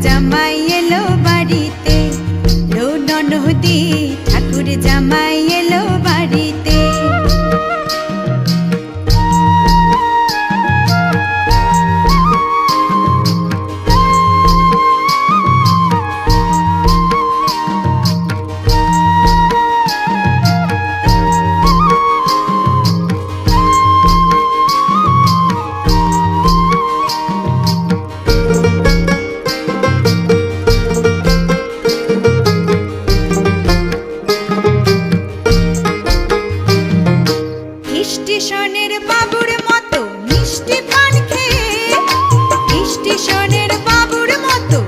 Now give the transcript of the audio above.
জামাই এলো বাড়িতে, লো ননদি ঠাকুর জামাই এলো বাড়িতে। স্টেশনের বাবুর মতো মিষ্টি পান খেয়ে, স্টেশনের বাবুর মতো